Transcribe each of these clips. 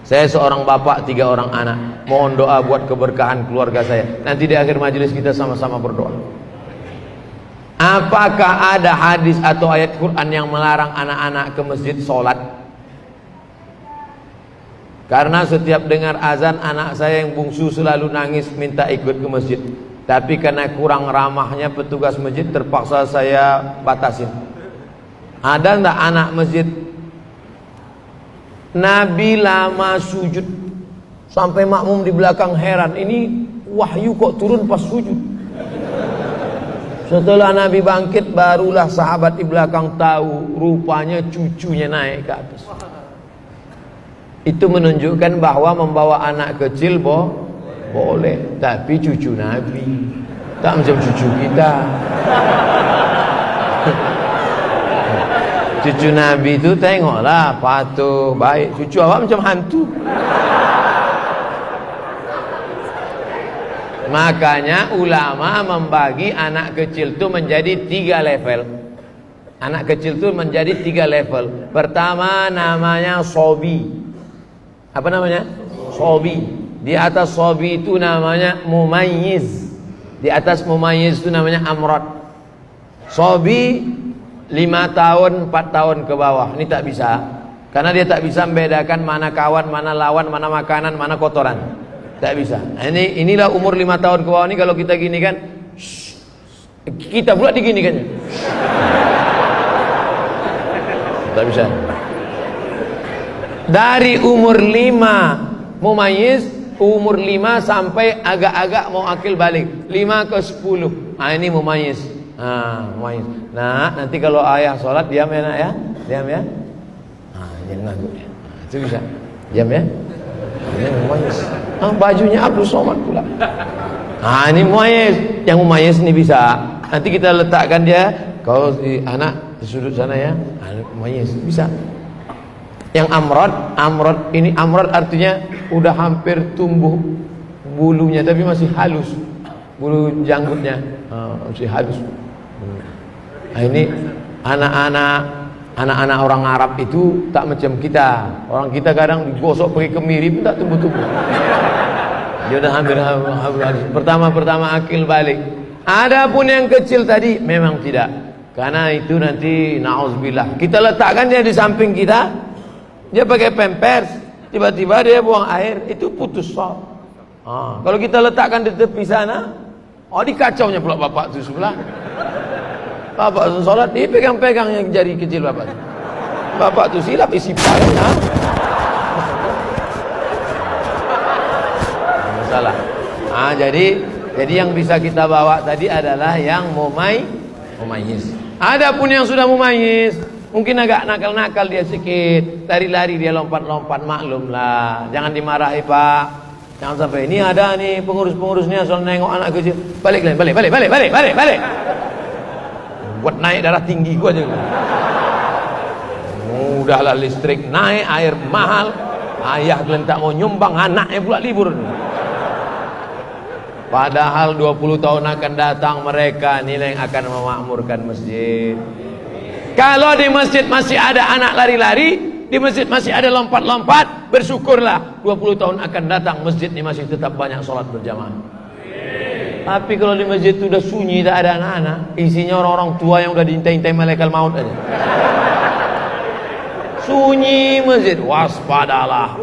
Saya seorang bapak, 3 orang anak. Mohon doa buat keberkahan keluarga saya. Nanti di akhir majelis kita sama-sama berdoa. Apakah ada hadis atau ayat Quran yang melarang anak-anak ke masjid sholat? Karena setiap dengar azan, anak saya yang bungsu selalu nangis minta ikut ke masjid. Tapi karena kurang ramahnya petugas masjid, terpaksa saya batasin. Ada enggak anak masjid? Nabi lama sujud sampai makmum di belakang heran, ini wahyu kok turun pas sujud. Setelah Nabi bangkit, barulah sahabat di belakang tahu, rupanya cucunya naik ke atas. Itu menunjukkan bahwa membawa anak kecil boleh, tapi cucu Nabi, tak macam cucu kita. Cucu Nabi itu tengoklah patuh, baik. Cucu awak macam hantu. Makanya ulama membagi anak kecil itu menjadi 3 level. Anak kecil itu menjadi 3 level. Pertama namanya sobi. Apa namanya? Sobi. Di atas sobi itu namanya mumayyiz. Di atas mumayyiz itu namanya amrod. Sobi 5 tahun, 4 tahun ke bawah. Ini tak bisa. Karena dia tak bisa membedakan mana kawan, mana lawan, mana makanan, mana kotoran. Tak bisa. Nah, inilah umur 5 tahun ke bawah ini. Kalau kita gini kan, kita pula diginikan. Tak bisa. Dari umur 5 mumayyiz, umur 5 sampai agak-agak mau akil balik, 5 ke 10. Nah, ini mumayyiz. Mumayyiz. Nah, nanti kalau ayah sholat diam ya nak ya, diam ya. Jangan nganggur ya. Itu bisa. Diam ya. Ini mumayyiz. Bajunya Abdul Somad pula. Ini mumayyiz. Yang mumayyiz ini bisa. Nanti kita letakkan dia, kalau di anak di sudut sana ya. Mumayyiz bisa. Yang amrod ini, amrod artinya udah hampir tumbuh bulunya tapi masih halus. Bulu janggutnya masih halus. Nah, ini anak-anak orang Arab itu tak macam kita. Orang kita kadang digosok pakai kemiri pun tak tumbuh-tumbuh. Dia udah hampir halus. Pertama akil balik. Adapun yang kecil tadi memang tidak. Karena itu nanti na'udzubillah. Kita letakkan dia di samping kita, dia pakai pampers, tiba-tiba dia buang air, itu putus sholat. Kalau kita letakkan di tepi sana, dikacaunya pula bapak itu sebelah. Bapak sholat, dia pegang-pegang yang jari kecil bapak. Bapak itu silap isi palanya. Masalah. Jadi yang bisa kita bawa tadi adalah yang mumayyiz. Adapun yang sudah mumayyiz, mungkin agak nakal-nakal dia sedikit, lari-lari dia lompat-lompat, maklum lah. Jangan dimarahi pak. Jangan sampai ini ada nih pengurus-pengurusnya soal nengok anak kecil. Balik. Buat naik darah tinggi gua aja. Udahlah listrik naik, air mahal. Ayah kalian tak mau nyumbang, anaknya pula libur. Padahal 20 tahun akan datang mereka nilai yang akan memakmurkan masjid. Kalau di masjid masih ada anak lari-lari, di masjid masih ada lompat-lompat, bersyukurlah 20 tahun akan datang masjid ini masih tetap banyak sholat berjamaah. Tapi kalau di masjid itu udah sunyi, tak ada anak-anak, isinya orang-orang tua yang udah diintai-intai malaikat maut aja. Sunyi masjid, waspadalah.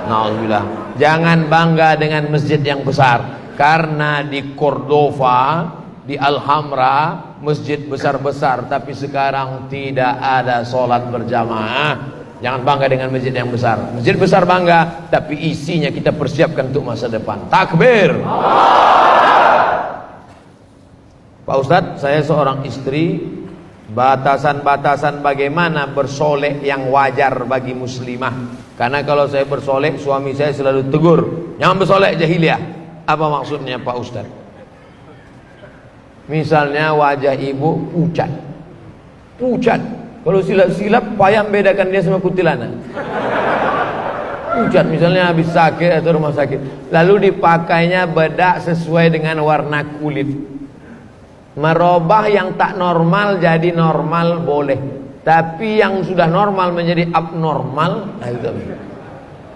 Na'udzubillah. Jangan bangga dengan masjid yang besar, karena di Cordova, di Alhambra, masjid besar-besar, tapi sekarang tidak ada sholat berjamaah. Jangan bangga dengan masjid yang besar. Masjid besar bangga, tapi isinya kita persiapkan untuk masa depan. Takbir. Pak Ustadz, saya seorang istri. Batasan-batasan bagaimana bersolek yang wajar bagi muslimah. Karena kalau saya bersolek, suami saya selalu tegur, jangan bersolek jahiliyah. Apa maksudnya Pak Ustadz? Misalnya wajah ibu pucat. Kalau silap-silap payah membedakan dia sama kuntilanak. Pucat misalnya habis sakit atau rumah sakit, lalu dipakainya bedak sesuai dengan warna kulit. Merubah yang tak normal jadi normal boleh, tapi yang sudah normal menjadi abnormal, itu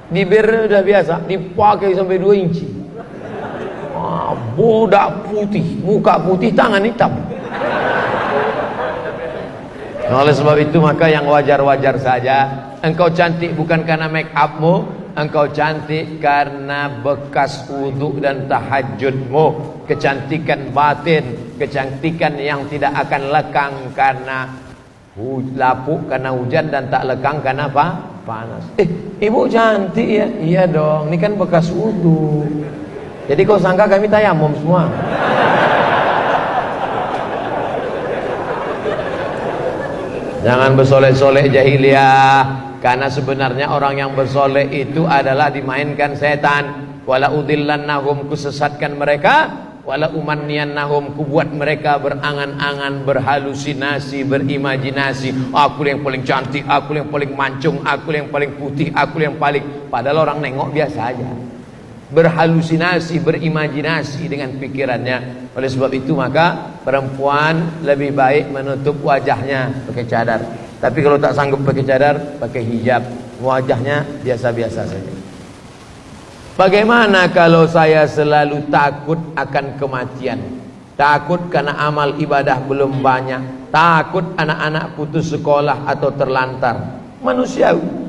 Bibir udah biasa, dipakai sampai 2 inci. Bodak putih, muka putih, tangan hitam. Oleh sebab itu maka yang wajar-wajar saja. Engkau cantik bukan karena make upmu, engkau cantik karena bekas wudhu dan tahajudmu. Kecantikan batin, kecantikan yang tidak akan lekang karena lapuk karena hujan dan tak lekang karena apa? Panas. Ibu cantik ya? Iya dong, ini kan bekas wudhu. Jadi kau sangka kami tayamum semua? Jangan bersolek-solek jahiliyah. Karena sebenarnya orang yang bersolek itu adalah dimainkan setan. Wala udillannahum, kusesatkan mereka. Wala umanniyannahum, kubuat mereka berangan-angan, berhalusinasi, berimajinasi. Aku yang paling cantik, aku yang paling mancung, aku yang paling putih, aku yang paling. Padahal orang nengok biasa aja. Berhalusinasi, berimajinasi dengan pikirannya. Oleh sebab itu maka perempuan lebih baik menutup wajahnya pakai cadar. Tapi kalau tak sanggup pakai cadar, pakai hijab. Wajahnya biasa-biasa saja. Bagaimana kalau saya selalu takut akan kematian? Takut karena amal ibadah belum banyak, takut anak-anak putus sekolah atau terlantar. Manusiawi.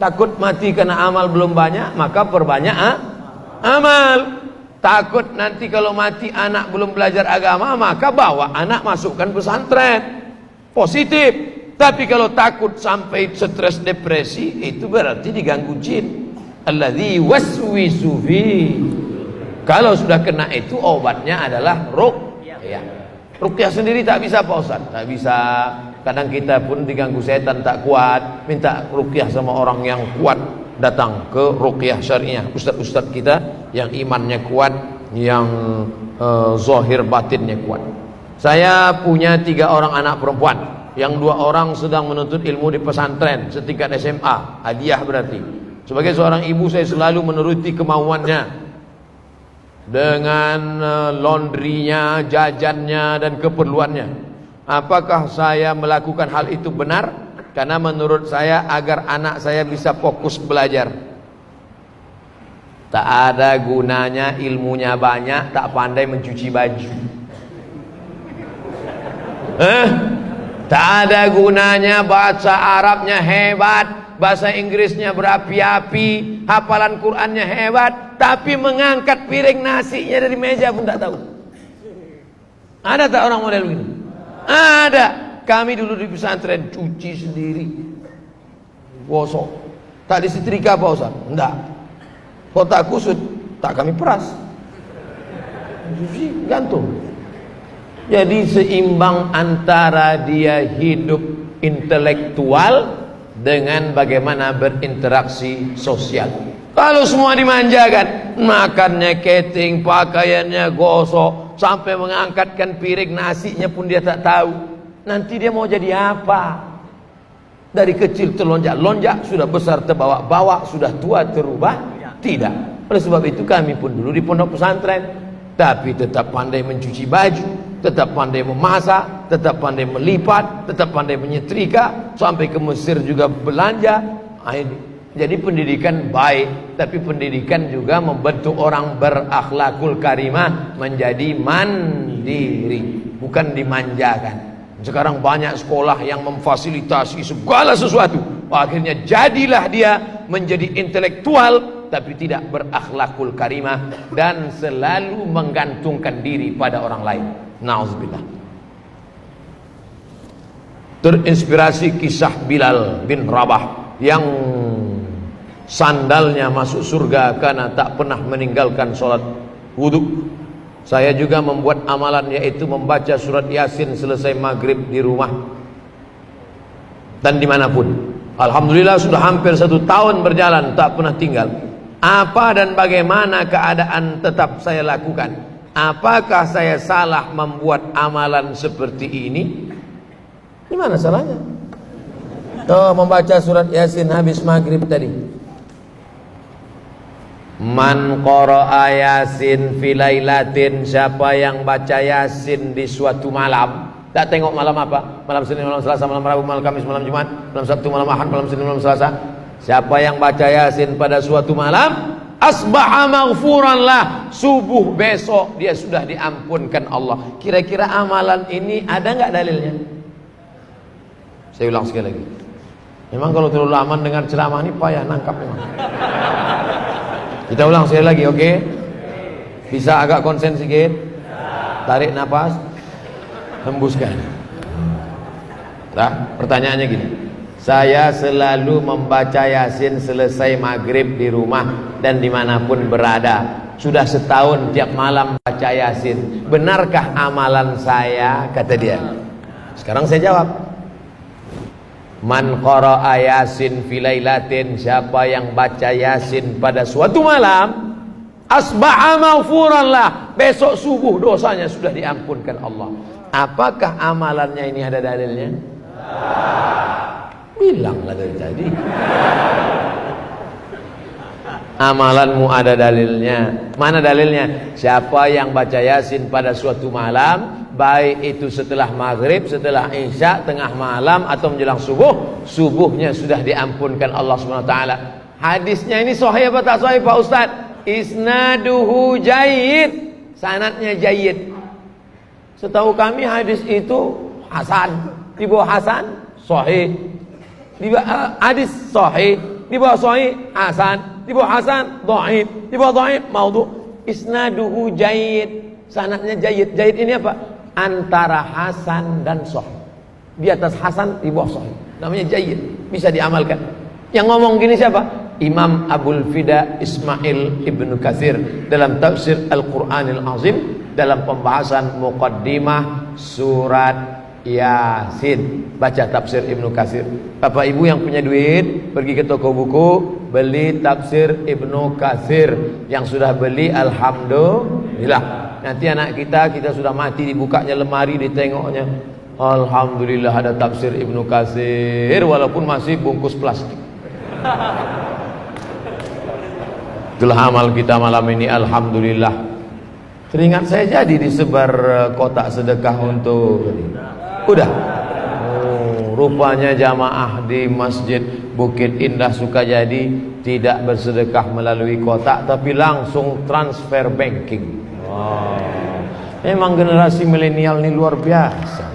Takut mati karena amal belum banyak, maka perbanyak amal. Takut nanti kalau mati anak belum belajar agama, maka bawa anak masukkan pesantren. Positif. Tapi kalau takut sampai stres depresi, itu berarti diganggu jin. Alladzi waswisu fi. Kalau sudah kena itu obatnya adalah ruqyah. Ruqyah sendiri tak bisa Pak Ustaz. Tak bisa. Kadang kita pun diganggu setan tak kuat, minta ruqyah sama orang yang kuat. Datang ke ruqyah syariah, ustaz-ustaz kita yang imannya kuat, yang zahir batinnya kuat. Saya punya 3 orang anak perempuan, yang 2 orang sedang menuntut ilmu di pesantren setingkat SMA, hadiah berarti. Sebagai seorang ibu saya selalu menuruti kemauannya dengan laundrynya, jajannya dan keperluannya. Apakah saya melakukan hal itu benar? Karena menurut saya agar anak saya bisa fokus belajar. Tak ada gunanya ilmunya banyak, tak pandai mencuci baju. Tak ada gunanya bahasa Arabnya hebat, bahasa Inggrisnya berapi-api, hafalan Qurannya hebat, tapi mengangkat piring nasinya dari meja pun tak tahu. Ada tak orang model begini? Ada. Kami dulu di pesantren cuci sendiri, gosok, tak disetrika Pak Ustaz? Enggak. Kotak kusut tak kami peras, cuci gantung. Jadi seimbang antara dia hidup intelektual dengan bagaimana berinteraksi sosial. Kalau semua dimanjakan, makannya keting, pakaiannya gosok, sampai mengangkatkan piring nasinya pun dia tak tahu. Nanti dia mau jadi apa? Dari kecil terlonjak-lonjak, sudah besar terbawa-bawa, sudah tua terubah? Tidak. Oleh sebab itu kami pun dulu di pondok pesantren, tapi tetap pandai mencuci baju, tetap pandai memasak, tetap pandai melipat, tetap pandai menyetrika, sampai ke Mesir juga belanja. Jadi pendidikan baik, tapi pendidikan juga membentuk orang berakhlakul karimah menjadi mandiri, bukan dimanjakan. Sekarang banyak sekolah yang memfasilitasi segala sesuatu. Akhirnya jadilah dia menjadi intelektual tapi tidak berakhlakul karimah dan selalu menggantungkan diri pada orang lain. Nauzubillah. Terinspirasi kisah Bilal bin Rabah yang sandalnya masuk surga karena tak pernah meninggalkan sholat wudhu. Saya juga membuat amalan, yaitu membaca surat Yasin selesai maghrib di rumah dan dimanapun. Alhamdulillah sudah hampir 1 tahun berjalan, tak pernah tinggal. Apa dan bagaimana keadaan tetap saya lakukan? Apakah saya salah membuat amalan seperti ini? Gimana salahnya? Membaca surat Yasin habis maghrib tadi. Man qara'a Yasin fi lailatin, siapa yang baca Yasin di suatu malam. Tak tengok malam apa? Malam Senin, malam Selasa, malam Rabu, malam Kamis, malam Jumat, malam Sabtu, malam Ahad, malam Senin, malam Selasa. Siapa yang baca Yasin pada suatu malam, asbaha maghfuran lah, subuh besok dia sudah diampunkan Allah. Kira-kira amalan ini ada nggak dalilnya? Saya ulang sekali lagi. Memang kalau terlalu lama dengar ceramah ini payah nangkap memang. Kita ulang sekali lagi, oke? Bisa agak konsen sedikit? Tarik nafas, hembuskan. Nah, pertanyaannya gini. Saya selalu membaca Yasin selesai maghrib di rumah dan dimanapun berada. Sudah setahun tiap malam baca Yasin. Benarkah amalan saya? Kata dia. Sekarang saya jawab. Man qara'a Yasin fi lailatin, siapa yang baca Yasin pada suatu malam, asbaha maghfuran lah, besok subuh dosanya sudah diampunkan Allah. Apakah amalannya ini ada dalilnya? Bilanglah dari tadi. Amalanmu ada dalilnya. Mana dalilnya? Siapa yang baca Yasin pada suatu malam, baik itu setelah maghrib, setelah isya, tengah malam atau menjelang subuh, subuhnya sudah diampunkan Allah SWT. Hadisnya ini sahih apa tak sahih Pak Ustaz? Isnaduhu jayyid, sanadnya jayyid. Setahu kami hadis itu hasan. Di bawah hasan sahih, di bawah hadis sahih, di bawah sahih hasan, di bawah hasan dhaif, di bawah dhaif maudhu. Isnaduhu jayyid, sanadnya jayyid. Jayyid ini apa? Antara hasan dan sahih. Di atas hasan, di bawah sahih. Namanya jayyid, bisa diamalkan. Yang ngomong gini siapa? Imam Abul Fida Ismail Ibnu Katsir dalam tafsir Al-Qur'anil Azim, dalam pembahasan muqaddimah surat Yasin. Baca tafsir Ibnu Katsir. Bapak Ibu yang punya duit, pergi ke toko buku, beli tafsir Ibnu Katsir. Yang sudah beli, alhamdulillah. Nanti anak kita sudah mati, dibukanya lemari, ditengoknya, alhamdulillah ada tafsir Ibnu Katsir, walaupun masih bungkus plastik. Itulah amal kita malam ini, alhamdulillah. Teringat saya jadi disebar kotak sedekah untuk udah. Rupanya jamaah di Masjid Bukit Indah Sukajadi tidak bersedekah melalui kotak, tapi langsung transfer banking. Memang generasi milenial ini luar biasa.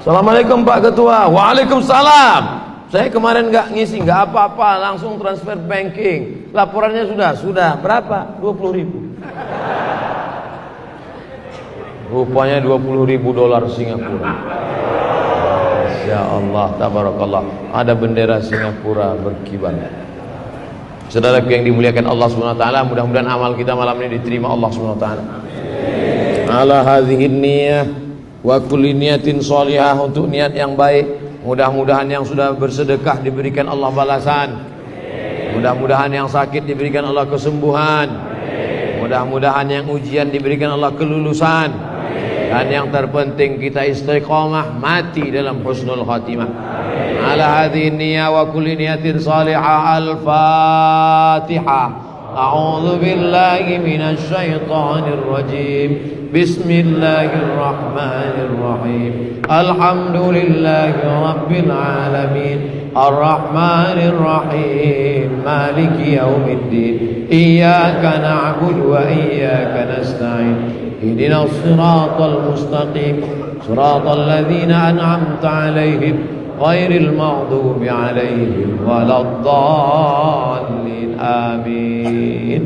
Assalamualaikum Pak Ketua. Waalaikumsalam. Saya kemarin nggak ngisi, nggak apa-apa, langsung transfer banking. Laporannya sudah berapa? 20.000. Rupanya 20.000 dolar Singapura. Ya Allah, tabarakallah. Ada bendera Singapura berkibar. Saudaraku yang dimuliakan Allah SWT, mudah-mudahan amal kita malam ini diterima Allah SWT. Ala hadhihin niyah wa kulli niyatin shalihah, untuk niat yang baik. Mudah-mudahan yang sudah bersedekah diberikan Allah balasan. Mudah-mudahan yang sakit diberikan Allah kesembuhan. Mudah-mudahan yang ujian diberikan Allah kelulusan. Dan yang terpenting kita istiqamah, mati dalam husnul khatimah. Ala hadhihi niyyah wa kulli niyatin salihah. Al-Fatihah. A'udzu billahi minasy syaithanir rajim. Bismillahirrahmanirrahim. Alhamdulillahi rabbil alamin. Ar-Rahmanir Rahim. Maliki yaumiddin. Iyyaka na'budu wa iyyaka nasta'in. اهدنا الصراط المستقيم صراط الذين أنعمت عليهم غير المغضوب عليهم ولا الضالين آمين.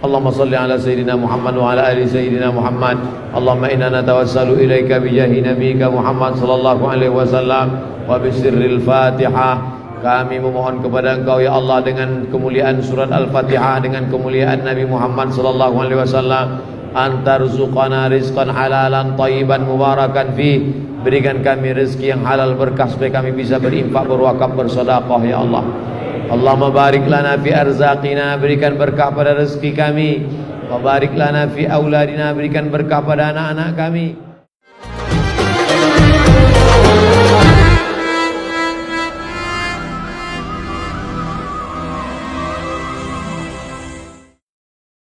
اللهم صل على سيدنا محمد وعلى آل سيدنا محمد. اللهم إنا نتوسل إليك بجاه نبيك محمد صلى الله عليه وسلم وبسر الفاتحة. Kami memohon kepada Engkau ya Allah dengan kemuliaan surat Al-Fatihah, dengan kemuliaan Nabi Muhammad sallallahu alaihi wasallam, antarzuqana rizqan halalan thayyiban mubarakan fi. Berikan kami rezeki yang halal berkah supaya kami bisa berinfak, berwakaf, bersedekah ya Allah. Allahumma barik lana fi arzaqina, berikan berkah pada rezeki kami. Wa barik lana fi auladina, berikan berkah pada anak-anak kami.